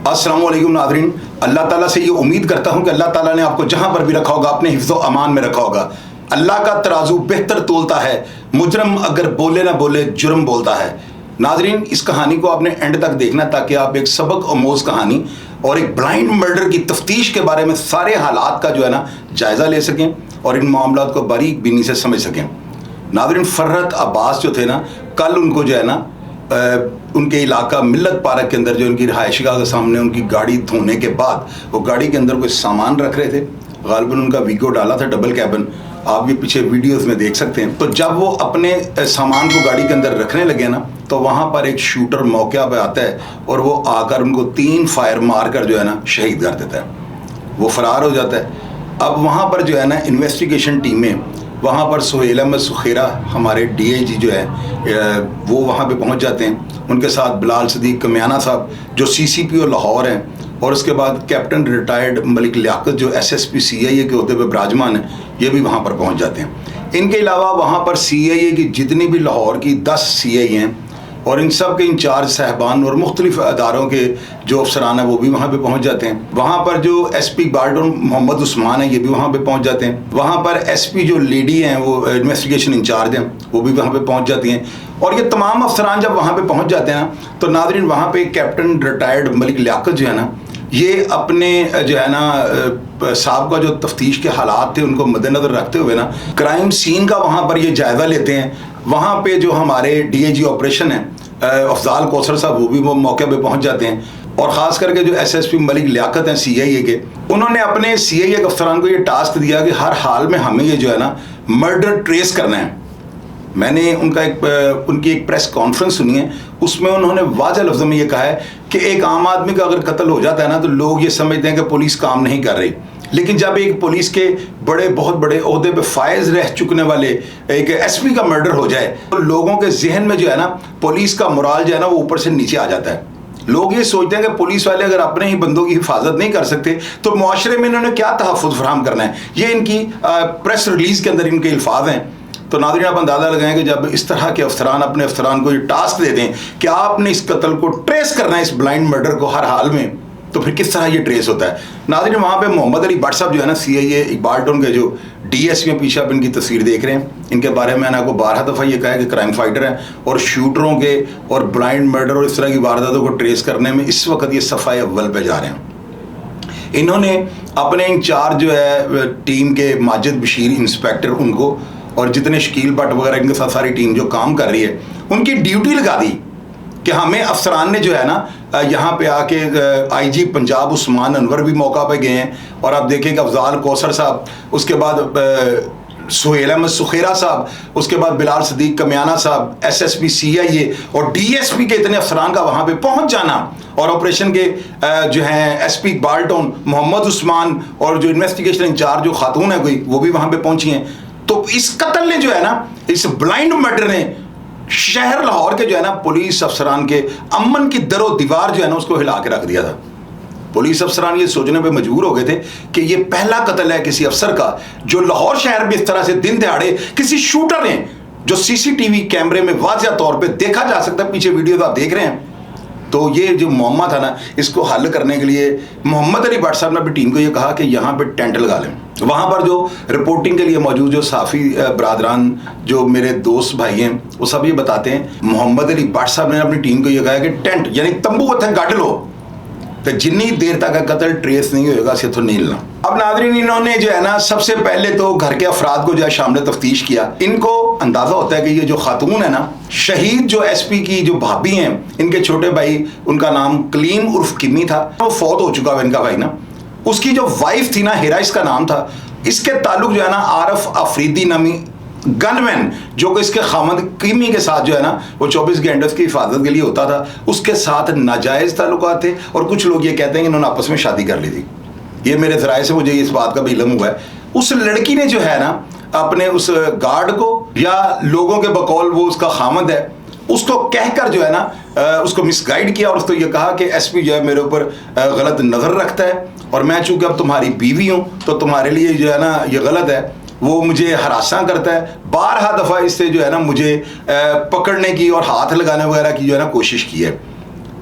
अस्सलाम वालेकुम नाज़रीन, अल्लाह ताला से ये उम्मीद करता हूँ कि अल्लाह ताला ने आपको जहाँ पर भी रखा होगा अपने हिफ्ज़ व अमान में रखा होगा। अल्लाह का तराजू बेहतर तोलता है, मुजरम अगर बोले ना बोले जुर्म बोलता है। नाज़रीन, इस कहानी को आपने एंड तक देखना ताकि आप एक सबक आमोज़ कहानी और एक ब्लाइंड मर्डर की तफ्तीश के बारे में सारे हालात का जो है ना जायज़ा ले सकें और इन मामलों को बारीक बीनी से समझ सकें। नाज़रीन, फर्रत अब्बास जो थे ना, कल उनको जो है ना उनके इलाका मिल्लत पार्क के अंदर जो उनकी रहायशगाह के सामने उनकी गाड़ी धोने के बाद वो गाड़ी के अंदर कोई सामान रख रहे थे। गालिबन उनका वीगो डाला था डबल कैबिन, आप ये पीछे वीडियोस में देख सकते हैं। तो जब वो अपने सामान को गाड़ी के अंदर रखने लगे ना, तो वहाँ पर एक शूटर मौके पर आता है और वो आकर उनको 3 फायर मार कर जो है ना शहीद कर देता है, वो फरार हो जाता है। अब वहाँ पर जो है ना इन्वेस्टिगेशन टीमें वहाँ पर सुहेल अहमद सुखेरा हमारे डीआईजी जो है वो वहाँ पे पहुँच जाते हैं। उनके साथ बिलाल सदीक कमियाना साहब जो सीसीपीओ लाहौर हैं, और उसके बाद कैप्टन रिटायर्ड मलिक लियाकत जो एसएसपी सीआईए के होते हुए विराजमान हैं, ये भी वहाँ पर पहुँच जाते हैं। इनके अलावा वहाँ पर सीआईए की जितनी भी लाहौर की 10 सीआई हैं और इन सब के इंचार्ज साहबान और मुख्तलिफ अदारों के जो अफसरान हैं वो भी वहाँ पे पहुँच जाते हैं। वहाँ पर जो एसपी बाल्डन मोहम्मद उस्मान है, ये भी वहाँ पे पहुँच जाते हैं। वहाँ पर एसपी जो लेडी हैं वो इन्वेस्टिगेशन इंचार्ज हैं, वो भी वहाँ पे पहुँच जाती हैं। और ये तमाम अफसरान जब वहाँ पे पहुँच जाते हैं ना, तो नाज़रीन वहाँ पे कैप्टन रिटायर्ड मलिक लियाकत जो है ना, ये अपने जो है ना साहब का जो तफ्तीश के हालात थे उनको मद्देनज़र रखते हुए ना क्राइम सीन का वहाँ पर ये जायज़ा लेते हैं। वहाँ पे जो हमारे डीआईजी ऑपरेशन है अफजाल कौसर साहब, वो भी वो मौके पे पहुँच जाते हैं। और ख़ास करके जो एसएसपी मलिक लियाकत हैं सीआईए के, उन्होंने अपने सीआईए के अफसरान को ये टास्क दिया कि हर हाल में हमें ये जो है ना मर्डर ट्रेस करना है। मैंने उनकी एक प्रेस कॉन्फ्रेंस सुनी है, उसमें उन्होंने वाज़ह लफ्ज़ों में ये कहा है कि एक आम आदमी का अगर कत्ल हो जाता है ना तो लोग ये समझते हैं कि पुलिस काम नहीं कर रही, लेकिन जब एक पुलिस के बहुत बड़े ओहदे पे फायज रह चुकने वाले एक एसपी का मर्डर हो जाए तो लोगों के जहन में जो है ना पुलिस का मोराल जो है ना वो ऊपर से नीचे आ जाता है। लोग ये सोचते हैं कि पुलिस वाले अगर अपने ही बंदों की हिफाजत नहीं कर सकते तो मुआशरे में इन्होंने क्या तहफ़्फ़ुज़ फराहम करना है। ये इनकी प्रेस रिलीज़ के अंदर इनके अल्फाज हैं। तो नाज़रीन, आप अंदाज़ा लगाएं कि जब इस तरह के अफसरान अपने अफसरान को ये टास्क दे दें कि आपने इस कत्ल को ट्रेस करना है, इस ब्लाइंड मर्डर को हर हाल में, तो फिर किस तरह ये ट्रेस होता है। नाज़रीन, वहाँ पे मोहम्मद अली भट्ट साहब जो है ना सीआईए इकबाल टाउन के जो डीएसपी हैं, पीछे आप इनकी तस्वीर देख रहे हैं। इनके बारे में मैंने आपको 12 दफ़ा ये कहा है कि क्राइम फाइटर हैं और शूटरों के और ब्लाइंड मर्डर और इस तरह की वारदातों को ट्रेस करने में इस वक्त ये सफ़ाई अव्वल पे जा रहे हैं। इन्होंने अपने इंचार्ज जो है टीम के माजिद बशीर इंस्पेक्टर उनको और जितने शकील भट्ट वगैरह इनके साथ सारी टीम जो काम कर रही है उनकी ड्यूटी लगा दी कि हमें अफसरान ने जो है ना यहाँ पे आके आईजी पंजाब उस्मान अनवर भी मौका पे गए हैं। और आप देखें कि अफजाल कौसर साहब, उसके बाद सुहेल अहमद सुखेरा साहब, उसके बाद बिलाल सदीक कमियाना साहब, एसएसपी सीआईए और डीएसपी के इतने अफसरान का वहाँ पे पहुँच जाना, और ऑपरेशन के जो हैं एसपी इकबाल टाउन मोहम्मद उस्मान और जो इन्वेस्टिगेशन इंचार्ज जो खातून है कोई, वो भी वहाँ पे पहुँची हैं। तो इस कत्ल ने जो है ना, इस ब्लाइंड मर्डर ने शहर लाहौर के जो है ना पुलिस अफसरान के अमन की दरो दीवार जो है ना उसको हिला के रख दिया था। पुलिस अफसरान ये सोचने पे मजबूर हो गए थे कि ये पहला कत्ल है किसी अफसर का जो लाहौर शहर में इस तरह से दिन दिहाड़े किसी शूटर ने, जो सीसीटीवी कैमरे में वाज़ह तौर पे देखा जा सकता है, पीछे वीडियो आप देख रहे हैं। तो ये जो मामला था ना, इसको हल करने के लिए मोहम्मद अली भट्ट साहब ने अपनी टीम को ये कहा कि यहाँ पे टेंट लगा लें। वहाँ पर जो रिपोर्टिंग के लिए मौजूद जो साफ़ी बरादरान जो मेरे दोस्त भाई हैं वो सब ये बताते हैं, मोहम्मद अली भट्ट साहब ने अपनी टीम को ये कहा कि टेंट यानी तंबू उत्थे गढ़ लो तो जिन्नी देर तक कत्ल ट्रेस नहीं होगा से तो नहीं लेना। अब नाज़रीन, इन्होंने जो है ना सबसे पहले तो घर के अफराद को जो है शामिल तफ्तीश किया। इनको अंदाज़ा होता है कि ये जो खातून है ना, शहीद जो एसपी की जो भाभी हैं, इनके छोटे भाई, उनका नाम कलीम उर्फ किमी था, वो फौत हो चुका है इनका भाई ना। उसकी जो वाइफ थी ना, हिरा इसका नाम था, इसके ताल्लुक जो है ना आरफ अफरीदी नामी गनमैन जो कि इसके खामद कीमी के साथ जो है ना वो 24 घंटे उसकी हिफाजत के लिए होता था, उसके साथ नाजायज़ ताल्लुकात थे। और कुछ लोग ये कहते हैं कि इन्होंने आपस में शादी कर ली थी। ये मेरे ज़राए से मुझे इस बात का भी इल्म हुआ है। उस लड़की ने जो है ना अपने उस गार्ड को या लोगों के बकौल वो उसका खामद है, उसको कहकर जो है ना उसको मिसगाइड किया और उसको ये कहा कि एसपी जो है मेरे ऊपर गलत नज़र रखता है और मैं चूँकि अब तुम्हारी बीवी हूँ तो तुम्हारे लिए जो है ना ये गलत है, वो मुझे हरासा करता है। 12 दफ़ा इससे जो है ना मुझे पकड़ने की और हाथ लगाने वगैरह की जो है ना कोशिश की है।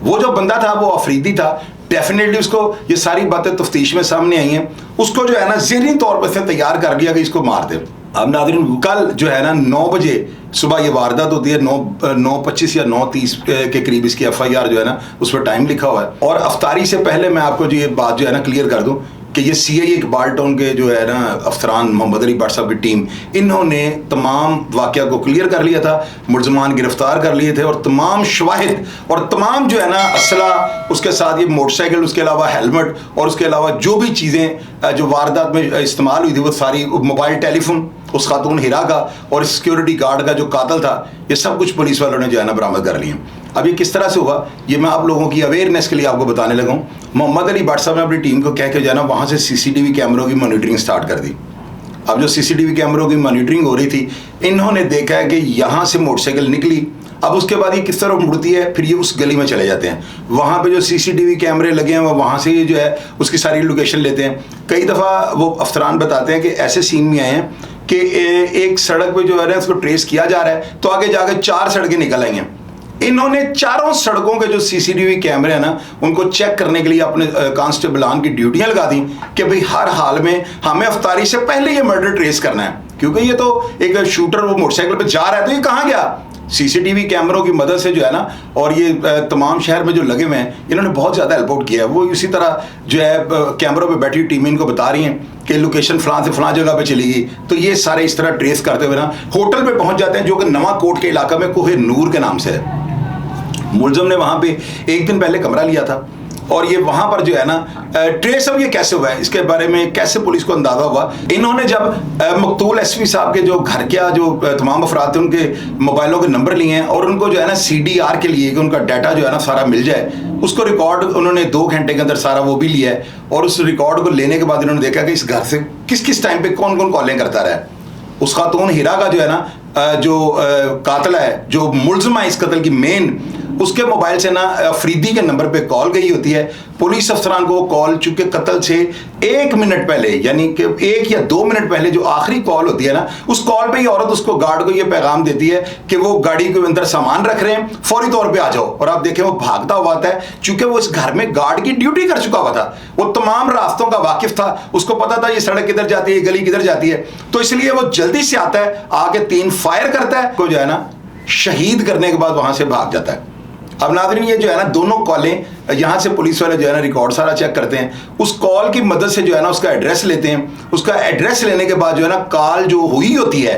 वो जो बंदा था वो अफरीदी था, डेफिनेटली उसको ये सारी बातें तफ्तीश में सामने आई हैं, उसको जो है ना ज़हनी तौर पर से तैयार कर लिया कि इसको मार दे। अब नाज़रीन कल जो है ना 9 बजे सुबह ये वारदात होती है, 9:25 या 9:30 के करीब इसकी FIR जो है ना उस पर टाइम लिखा हुआ है। और अफ्तारी से पहले मैं आपको जो ये बात जो है ना क्लियर कर दूं कि ये CI इकबाल टाउन के जो है ना अफसरान मोहम्मद अली भट्ट साहब की टीम, इन्होंने तमाम वाक़या को क्लियर कर लिया था, मुलजमान गिरफ्तार कर लिए थे और तमाम शवाहिद और तमाम जो है ना असला, उसके साथ ये मोटरसाइकिल, उसके अलावा हेलमेट और उसके अलावा जो भी चीज़ें जो वारदात में इस्तेमाल हुई थी वो सारी, मोबाइल टेलीफोन उस खातून हिरा का और सिक्योरिटी गार्ड का जो कातिल था, ये सब कुछ पुलिस वालों ने जो है ना बरामद कर लिए। अब ये किस तरह से हुआ ये मैं आप लोगों की अवेयरनेस के लिए आपको बताने लगा हूँ। मोहम्मद अली भट्ट साहब ने अपनी टीम को कह के जो है ना वहाँ से CCTV कैमरों की मॉनिटरिंग स्टार्ट कर दी। अब जो CCTV कैमरों की मॉनिटरिंग हो रही थी, इन्होंने देखा है कि यहाँ से मोटरसाइकिल निकली, अब उसके बाद ये किस तरह मुड़ती है, फिर ये उस गली में चले जाते हैं। वहाँ पे जो CCTV कैमरे लगे हैं वो वहाँ से ये जो है उसकी सारी लोकेशन लेते हैं। कई दफ़ा वो अफसरान बताते हैं कि ऐसे सीन में आए हैं कि एक सड़क पे जो है ना उसको ट्रेस किया जा रहा है, तो आगे जाकर 4 सड़कें निकल आई हैं। इन्होंने चारों सड़कों के जो CCTV कैमरे हैं ना उनको चेक करने के लिए अपने कांस्टेबलान की ड्यूटियां लगा दी कि भाई हर हाल में हमें अफ्तारी से पहले ये मर्डर ट्रेस करना है, क्योंकि ये तो एक शूटर वो मोटरसाइकिल पे जा रहा है, तो ये कहाँ गया। CCTV कैमरों की मदद से जो है ना, और ये तमाम शहर में जो लगे हुए हैं, इन्होंने बहुत ज़्यादा हेल्प आउट किया है। वो इसी तरह जो है कैमरों पे बैठी टीम इनको बता रही हैं कि लोकेशन फलां से फलां जगह पे चली गई, तो ये सारे इस तरह ट्रेस करते हुए ना होटल पे पहुंच जाते हैं जो कि नवा कोट के इलाका में कोहे नूर के नाम से है। मुलजम ने वहाँ पे एक दिन पहले कमरा लिया था और ये वहाँ पर जो है ना ट्रेस अब ये कैसे हुआ है, इसके बारे में कैसे पुलिस को अंदाजा हुआ। इन्होंने जब मकतूल SP साहब के जो घर के जो तमाम अफराद थे उनके मोबाइलों के नंबर लिए हैं और उनको जो है ना CDR के लिए कि उनका डाटा जो है ना सारा मिल जाए, उसको रिकॉर्ड उन्होंने 2 घंटे के अंदर सारा वो भी लिया है। और उस रिकॉर्ड को लेने के बाद इन्होंने देखा कि इस घर से किस किस टाइम पे कौन कौन कॉलें करता रहा है। उस खातून हिरा का जो है ना जो कातिल है, जो मुलज़िम है इस कत्ल की मेन, उसके मोबाइल से ना अफरीदी के नंबर पे कॉल गई होती है। पुलिस अफसरान को वो कॉल चूंकि कत्ल से 1 मिनट पहले, यानी कि 1 या 2 मिनट पहले जो आखिरी कॉल होती है ना, उस कॉल पे ही औरत उसको गार्ड को ये पैगाम देती है कि वो गाड़ी के अंदर सामान रख रहे हैं, फौरी तौर पे आ जाओ। और आप देखें वो भागता हुआ आता है, चूंकि वो इस घर में गार्ड की ड्यूटी कर चुका हुआ था, वो तमाम रास्तों का वाकिफ था, उसको पता था ये सड़क किधर जाती है, गली किधर जाती है, तो इसलिए वो जल्दी से आता है, आके 3 फायर करता है, को जो है ना शहीद करने के बाद वहां से भाग जाता है। अब नाज़रीन ये जो है ना दोनों कॉलें यहाँ से पुलिस वाले जो है ना रिकॉर्ड सारा चेक करते हैं, उस कॉल की मदद से जो है ना उसका एड्रेस लेते हैं। उसका एड्रेस लेने के बाद जो है ना कॉल जो हुई होती है,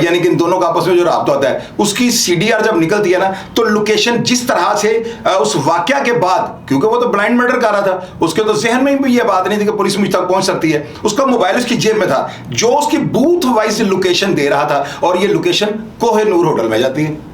यानी कि इन दोनों का आपस में जो राब्ता होता है, उसकी CDR जब निकलती है ना, तो लोकेशन जिस तरह से उस वाकया के बाद, क्योंकि वो तो ब्लाइंड मर्डर कर रहा था, उसके तो जहन में भी ये बात नहीं थी कि पुलिस मुझ तक पहुंच सकती है, उसका मोबाइल उसकी जेब में था जो उसकी बूथ वाइज लोकेशन दे रहा था, और ये लोकेशन कोहे नूर होटल में जाती है।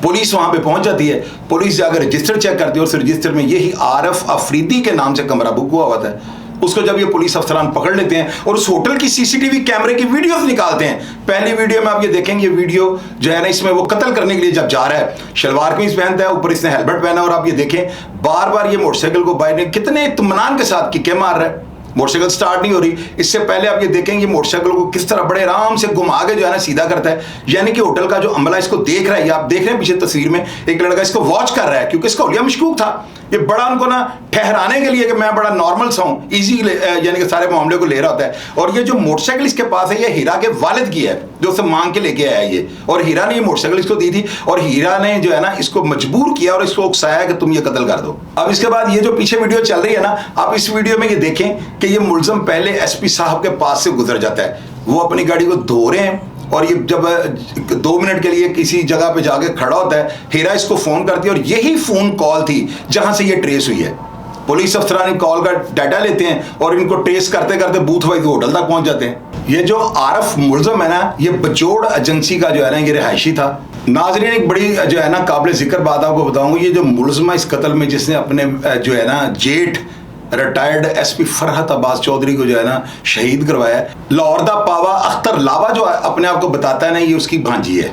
पुलिस वहां पे पहुंच जाती है, पुलिस जाकर रजिस्टर चेक करती है और उस रजिस्टर में यही आरफ अफरीदी के नाम से कमरा बुक हुआ होता है। उसको जब ये पुलिस अफसरान पकड़ लेते हैं और उस होटल की CCTV कैमरे की वीडियोस निकालते हैं। पहली वीडियो में आप ये देखेंगे, वीडियो जो है ना इसमें वो कत्ल करने के लिए जब जा रहा है, शलवार कमीज पहनता है, ऊपर इसने हेलमेट पहना, और आप ये देखें बार बार ये मोटरसाइकिल को बाइक कितने इत्मीनान के साथ किके मार रहा है, मोटरसाइकिल स्टार्ट नहीं हो रही। इससे पहले आप ये देखेंगे मोटरसाइकिल को किस तरह बड़े आराम से घुमा के जो है ना सीधा करता है, यानी कि होटल का जो अमला इसको देख रहा है। आप देख रहे हैं पीछे तस्वीर में एक लड़का इसको वॉच कर रहा है, क्योंकि इसका हुलिया मशकूक था। ये बड़ा उनको ना ठहराने के लिए कि मैं बड़ा नॉर्मल सा हूँ, ईजी यानी कि सारे मामले को ले रहा होता है। और ये जो मोटरसाइकिल इसके पास है, ये हीरा के वालिद की है, जो उसे मांग के लेके आया ये, और हीरा ने ये मोटरसाइकिल इसको दी थी, और हीरा ने जो है ना इसको मजबूर किया और इसको उकसाया कि तुम ये कत्ल कर दो। अब इसके बाद ये जो पीछे वीडियो चल रही है ना, आप इस वीडियो में ये देखें कि ये मुलजम पहले SP साहब के पास से गुजर जाता है, वो अपनी गाड़ी को धो रहे हैं, और ये जब 2 मिनट के लिए किसी जगह पे जाके खड़ा होता है, हीरा इसको फोन करती है, और यही फोन कॉल थी जहां से ये ट्रेस हुई है। पुलिस अफसरान कॉल का डाटा लेते हैं और इनको ट्रेस करते करते बूथ वाइज होटल तक पहुंच जाते हैं। ये जो आरफ मुलजम है ना, ये बचोड़ एजेंसी का जो है ना ये रिहायशी था। नाजरीन एक बड़ी जो है ना काबिल जिक्र बात आपको बताऊंगा, ये जो मुलजमा इस कत्ल में जिसने अपने जो है ना जेठ रिटायर्ड SP फरहत अब्बास चौधरी को जो है ना शहीद करवाया, लाहौर दा पावा अख्तर लावा जो अपने आप को बताता है ना, ये उसकी भांजी है।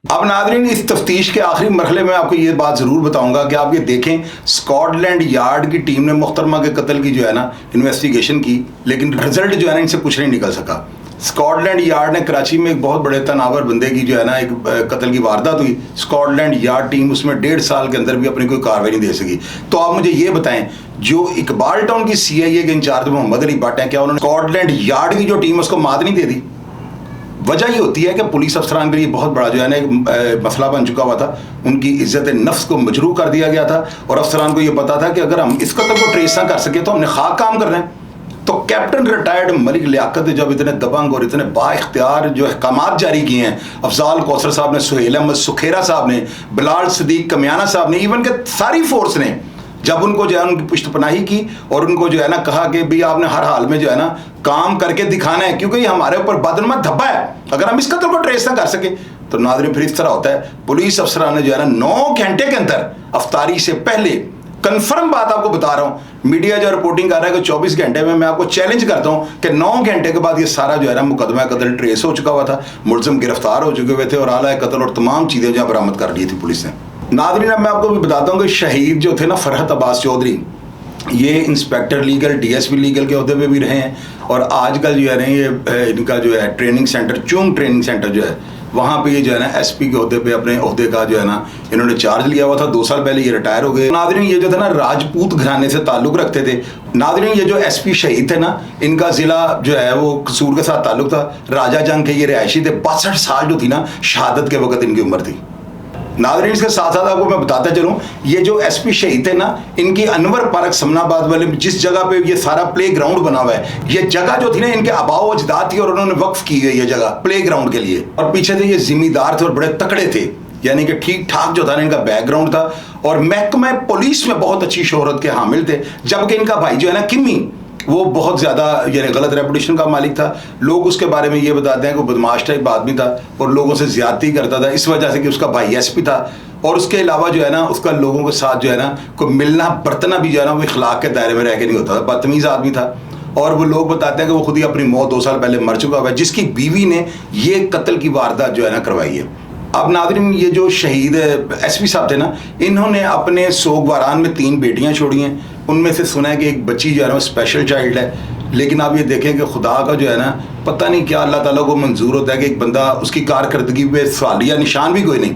अब नाज़रीन इस तफ्तीश के आखिरी मरहले में आपको ये बात ज़रूर बताऊंगा कि आप ये देखें, स्कॉटलैंड यार्ड की टीम ने मुख्तरमा के कत्ल की जो है ना इन्वेस्टिगेशन की, लेकिन रिजल्ट जो है ना इनसे कुछ नहीं निकल सका। स्कॉटलैंड यार्ड ने कराची में एक बहुत बड़े तनावर बंदे की जो है ना एक कत्ल की वारदात हुई। स्कॉटलैंड यार्ड टीम उसमें 1.5 साल के अंदर भी अपनी कोई कार्रवाई नहीं दे सकी। तो आप मुझे ये बताएं, जो इकबाल टाउन की सीआईए के इंचार्ज मोहम्मद अली भट्ट हैं, क्या उन्होंने स्कॉटलैंड यार्ड की जो टीम उसको मात नहीं दे दी? वजह ये होती है कि पुलिस अफसरान के लिए बहुत बड़ा जो है ना एक मसला बन चुका हुआ था। उनकी इज्जत नफ्स को मजरूह कर दिया गया था और अफसरान को ये पता था कि अगर हम इस कत्ल को ट्रेस ना कर सके तो हमने खाक काम करना है। तो कैप्टन रिटायर्ड मलिक लियाकत ने जब इतने दबंग और इतने बाइख्तियार जो अहकामात जारी किए हैं, अफजाल कौसर साहब ने, सुहेल अहमद सुखेरा साहब ने, बिलाल सदीक कमियाना साहब ने, इवन के सारी फोर्स ने जब उनको जो है उनकी पुष्टपनाही की और उनको जो है ना कहा कि भाई आपने हर हाल में जो है ना काम करके दिखाना है, क्योंकि ये हमारे ऊपर बदनुमा धब्बा है, अगर हम इस कत्ल को ट्रेस ना कर सके तो नाज़रीन फिर इस तरह होता है। पुलिस अफसरान ने जो है ना 9 घंटे के अंदर अफ्तारी से पहले, कंफर्म बात आपको बता रहा हूं, मीडिया जो रिपोर्टिंग कर रहा है कि 24 घंटे में, मैं आपको चैलेंज करता हूं कि 9 घंटे के बाद ये सारा जो है ना मुकदमा कत्ल ट्रेस हो चुका हुआ था, मुलजिम गिरफ्तार हो चुके हुए थे और आला कत्ल और तमाम चीज़ें जो बरामद कर ली थी पुलिस ने। नाज़रीन अब मैं आपको भी बताता हूं कि शहीद जो थे ना फरहत अब्बास चौधरी, ये इंस्पेक्टर लीगल, डीएसपी लीगल के अहदे पे भी रहे हैं और आजकल जो है ना ये इनका जो है ट्रेनिंग सेंटर, चूंग ट्रेनिंग सेंटर जो है, वहाँ पे ये जो है ना एसपी के अहदे पे अपने अहदे का जो है ना इन्होंने चार्ज लिया हुआ था। 2 साल पहले ये रिटायर हो गए। नाज़रीन ये जो था ना राजपूत घराने से ताल्लुक़ रखते थे। नाज़रीन ये जो एसपी शहीद थे ना, इनका ज़िला जो है वो कसूर के साथ ताल्लुक़ था। राजा जंग के ये रिहायशी थे। 62 साल जो थी ना शहादत के वक़्त इनकी उम्र थी। नाज़रीन इसके साथ साथ आपको मैं बताता चलूँ, ये जो एसपी शहीद थे ना, इनकी अनवर पार्क समनाबाद वाले जिस जगह पे ये सारा प्ले ग्राउंड बना हुआ है, ये जगह जो थी ना इनके आबाओ अजदाद थी और उन्होंने वक्फ की है ये जगह प्ले ग्राउंड के लिए। और पीछे से ये जिम्मेदार थे और बड़े तकड़े थे, यानी कि ठीक ठाक जो था ना इनका बैकग्राउंड था और महकमा पुलिस में बहुत अच्छी शोहरत के हामिल थे। जबकि इनका भाई जो है ना किमी, वो बहुत ज़्यादा यानी गलत रेपुटेशन का मालिक था। लोग उसके बारे में ये बताते हैं कि बदमाश टाइप आदमी था और लोगों से ज़्यादती करता था, इस वजह से कि उसका भाई एसपी था। और उसके अलावा जो है ना उसका लोगों के साथ जो है ना कोई मिलना बरतना भी जो है ना वो इखलाक के दायरे में रह के नहीं होता था, बदतमीज़ आदमी था। और वो लोग बताते हैं कि वो खुद ही अपनी मौत 2 साल पहले मर चुका हुआ है, जिसकी बीवी ने ये कत्ल की वारदात जो है ना करवाई है। अब नाज़रीन ये जो शहीद एसपी साहब थे ना, इन्होंने अपने सोगवारान में 3 बेटियां छोड़ी हैं। उनमें से सुना है कि एक बच्ची जो है ना वो स्पेशल चाइल्ड है। लेकिन आप ये देखें कि खुदा का जो है ना पता नहीं क्या अल्लाह ताला को मंजूर होता है कि एक बंदा, उसकी कारकर्दगी पे सवालिया निशान भी कोई नहीं।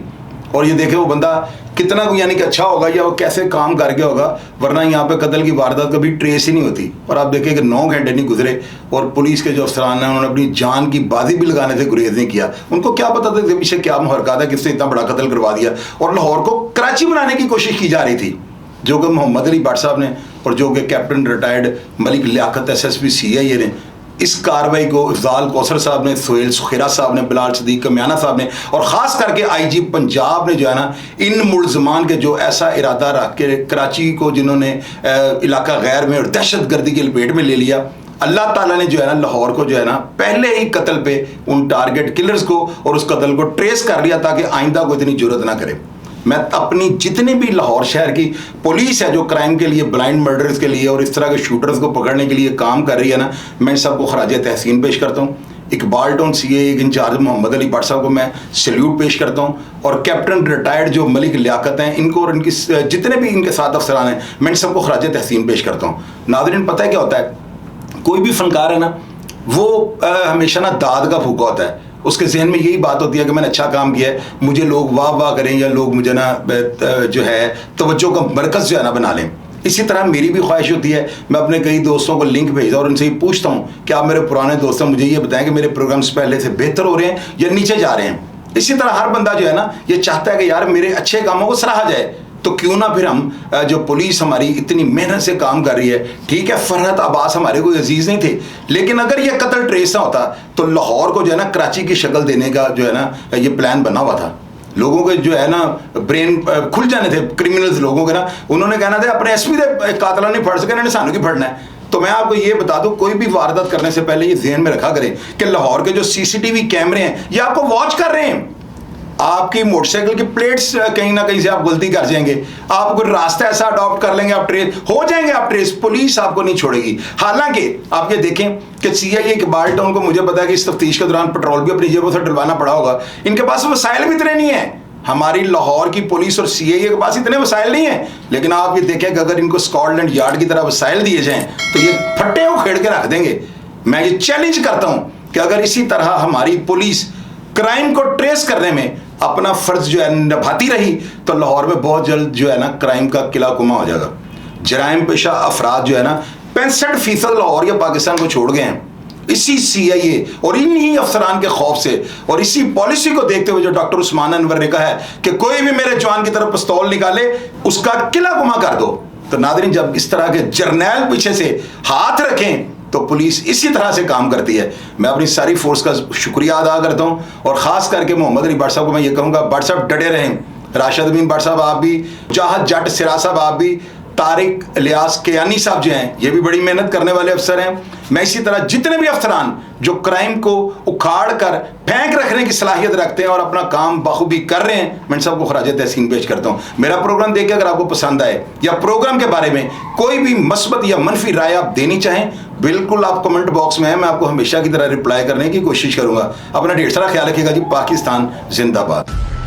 और ये देखें वो बंदा कितना यानी कि अच्छा होगा या वो कैसे काम कर गया होगा, वरना यहाँ पे कत्ल की वारदात कभी ट्रेस ही नहीं होती। और आप देखें कि 9 घंटे नहीं गुजरे और पुलिस के जो अफसरान हैं उन्होंने अपनी जान की बाजी भी लगाने से गुरेज नहीं किया। उनको क्या पता था कि पीछे क्या मुहरकत है, किसने इतना बड़ा कत्ल करवा दिया। और लाहौर को कराची बनाने की कोशिश की जा रही थी, जो कि मोहम्मद अली भट्ट साहब ने और जो कि captain retired Malik Liaquat SSP CIA ने इस कार्रवाई को अफजाल कौसर साहब ने, सुहेल सुखेरा साहब ने, बिलाल सदीक कमियाना साहब ने और ख़ास करके आईजी पंजाब ने जो है ना इन मुलजमान के जो ऐसा इरादा रख के कराची को जिन्होंने इलाका गैर में और दहशत गर्दी की लपेट में ले लिया, अल्लाह ताला ने जो है ना लाहौर को जो है ना पहले ही कत्ल पे उन टारगेट किलर्स को और उस कत्ल को ट्रेस कर लिया ताकि आइंदा को इतनी जरूरत ना करे। मैं अपनी जितनी भी लाहौर शहर की पुलिस है जो क्राइम के लिए, ब्लाइंड मर्डर्स के लिए और इस तरह के शूटर्स को पकड़ने के लिए काम कर रही है ना, मैं सबको खराज तहसीन पेश करता हूँ। इकबाल टाउन सीआईए के इंचार्ज मोहम्मद अली भट्ट साहब को मैं सैल्यूट पेश करता हूँ और कैप्टन रिटायर्ड जो मलिक लियाकत हैं इनको और इनकी जितने भी इनके साथ अफसरान हैं, मैं सबको खराज तहसीन पेश करता हूँ। नाज़रीन पता है क्या होता है, कोई भी फनकार है ना वो हमेशा ना दाद का भूखा होता है। उसके जहन में यही बात होती है कि मैंने अच्छा काम किया है, मुझे लोग वाह वाह करें या लोग मुझे ना जो है तवज्जो का मरकज़ जो है ना बना लें। इसी तरह मेरी भी ख्वाहिश होती है, मैं अपने कई दोस्तों को लिंक भेजता और उनसे ये पूछता हूँ कि आप मेरे पुराने दोस्त हैं, मुझे ये बताएं कि मेरे प्रोग्राम्स पहले से बेहतर हो रहे हैं या नीचे जा रहे हैं। इसी तरह हर बंदा जो है ना ये चाहता है कि यार मेरे अच्छे कामों को सराहा जाए, तो क्यों ना फिर हम जो पुलिस हमारी इतनी मेहनत से काम कर रही है, ठीक है फरहत अब्बास हमारे कोई अजीज़ नहीं थे, लेकिन अगर ये कत्ल ट्रेस ना होता तो लाहौर को जो है ना कराची की शक्ल देने का जो है ना ये प्लान बना हुआ था। लोगों के जो है ना ब्रेन खुल जाने थे, क्रिमिनल्स लोगों के ना, उन्होंने कहना था अपने एसपी दे कातला नहीं फड़ सके, इन्होंने सानू की फड़ना है। तो मैं आपको ये बता दूं, कोई भी वारदात करने से पहले ये ध्यान में रखा करें कि लाहौर के जो सीसीटीवी कैमरे हैं ये आपको वॉच कर रहे हैं। आपकी मोटरसाइकिल की प्लेट्स कहीं ना कहीं से आप गलती कर जाएंगे, आप कोई रास्ता ऐसा अडॉप्ट कर लेंगे, आप ट्रेस हो जाएंगे, आप ट्रेस, पुलिस आपको नहीं छोड़ेगी। हालांकि आप ये देखें कि सीआईए इकबाल टाउन को मुझे पता है कि इस तफ्तीश के दौरान पेट्रोल भी अपनी जेबों से डलवाना पड़ा होगा, इनके पास वसाइल भी इतने नहीं है। हमारी लाहौर की पुलिस और सीआईए के पास इतने वसाइल नहीं है, लेकिन आप ये देखें कि अगर इनको स्कॉटलैंड यार्ड की तरह वसाइल दिए जाएं तो ये फट्टे को खेड़ के रख देंगे। मैं ये चैलेंज करता हूं कि अगर इसी तरह हमारी पुलिस क्राइम को ट्रेस करने में अपना फर्ज जो है निभाती रही तो लाहौर में बहुत जल्द जो है ना क्राइम का किला कुमा हो जाएगा। जराइम पेशा अफराद जो है ना 65% लाहौर या पाकिस्तान को छोड़ गए हैं इसी CIA और इन्हीं अफसरान के खौफ से और इसी पॉलिसी को देखते हुए जो डॉक्टर उस्मान अनवर ने कहा है कि कोई भी मेरे जवान की तरफ पिस्तौल निकाले उसका किला गुमा कर दो। तो नादरीन, जब इस तरह के जर्नैल पीछे से हाथ रखें तो पुलिस इसी तरह से काम करती है। मैं अपनी सारी फोर्स का शुक्रिया अदा करता हूँ और ख़ास करके मोहम्मद अली भट्ट साहब को मैं ये कहूँगा, भट्ट साहब डटे रहें, राशिद अमीन भट्ट साहब आप भी, जाहद जट सिरा साहब आप भी, तारिक इलियास कियानी साहब जो हैं ये भी बड़ी मेहनत करने वाले अफसर हैं। मैं इसी तरह जितने भी अफसरान जो क्राइम को उखाड़ कर फेंक रखने की सलाहियत रखते हैं और अपना काम बखूबी कर रहे हैं, मैं सबको खराज तहसीन पेश करता हूँ। मेरा प्रोग्राम देख के अगर आपको पसंद आए या प्रोग्राम के बारे में कोई भी मस्बत या मनफी राय आप देनी चाहें, बिल्कुल आप कमेंट बॉक्स में है, मैं आपको हमेशा की तरह रिप्लाई करने की कोशिश करूँगा। अपना ढेर सारा ख्याल रखिएगा जी। पाकिस्तान जिंदाबाद।